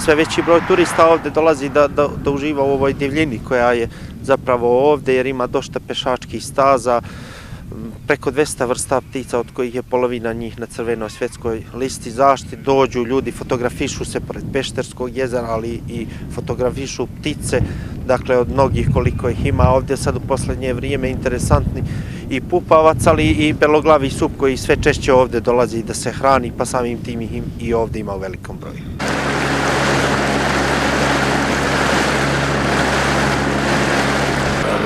sve veći broj turista ovde dolazi da uživa u ovoj divljini koja je zapravo ovde, jer ima dosta pešačkih staza, preko 200 vrsta ptica, od kojih je polovina njih na crvenoj svjetskoj listi zaštite. Dođu ljudi, fotografišu se pored Pešterskog jezera, ali i fotografišu ptice, dakle od mnogih koliko ih ima ovdje. Sad u poslednje vrijeme interesantni i pupavac, ali i beloglavi sup koji sve češće ovdje dolazi da se hrani, pa samim tim ih i ovdje ima u velikom broju.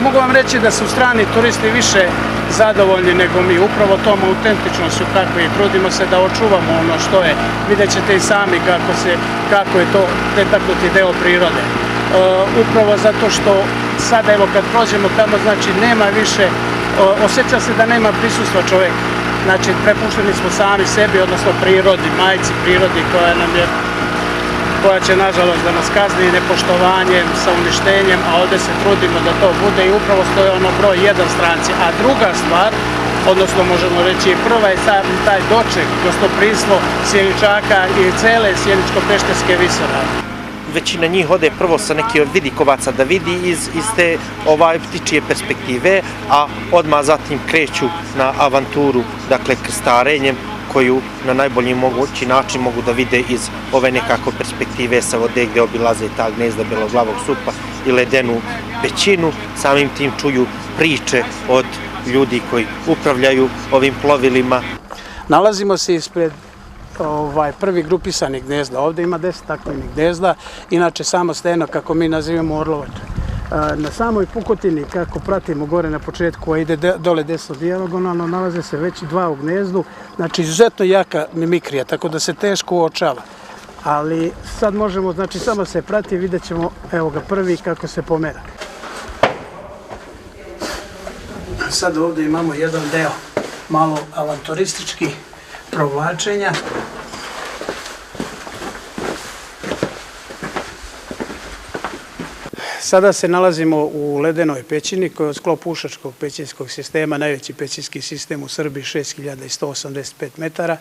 Mogu vam reći da su strani turisti više zadovoljni nego mi, upravo tom autentičnošću kako i trudimo se da očuvamo ono što je. Vidjet ćete i sami kako je to pretaknuti deo prirode. Upravo zato što sada, evo kad prođemo tamo, znači nema više, osjeća se da nema prisustva čovjeka. Znači prepušteni smo sami sebi, odnosno prirodi, majci prirodi koja će nažalost da nas kazni nepoštovanjem, sa uništenjem, a ovdje se trudimo da to bude i upravo stoje ono broj 1 stranci. A druga stvar, odnosno možemo reći prva je taj doček, gostoprimstvo sjeničaka i cele sjeničko-pešterske visoravni. Većina njih ode prvo sa nekih od vidikovaca da vidi iz te ptičije perspektive, a odmah zatim kreću na avanturu, dakle krstarenjem, koju na najbolji mogući način mogu da vide iz ove nekako perspektive sa vode gdje obilaze ta gnezda beloglavog supa i ledenu pećinu. Samim tim čuju priče od ljudi koji upravljaju ovim plovilima. Nalazimo se ispred prvi grupisanih gnezda. Ovdje ima 10 takvih gnezda, inače samo steno, kako mi nazivamo orlovač. Na samoj pukotini, kako pratimo gore na početku, koja ide dole desno dijagonalno, nalaze se već 2 u gnezdu, znači izuzetno jaka mimikrija, tako da se teško uočava. Ali sad možemo, znači samo se prati, vidjet ćemo, evo ga prvi kako se pomera. Sad ovdje imamo jedan deo malo avanturistički provlačenja. Sada se nalazimo u ledenoj pećini koja je u sklopu Ušačkog pećinskog sistema, najveći pećinski sistem u Srbiji, 6185 metara.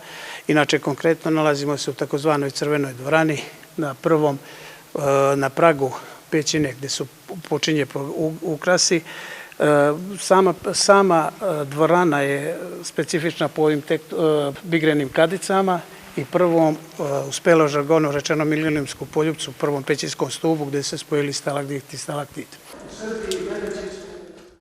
Inače, konkretno nalazimo se u takozvanoj Crvenoj dvorani, na pragu pećine gdje su počinje ukrasi. Sama dvorana je specifična po ovim bigrenim kadicama i prvom, u spelo žargonu rečeno milenijumsku poljupcu, prvom pećinskom stubu gdje se spojili stalagtit i stalaktit.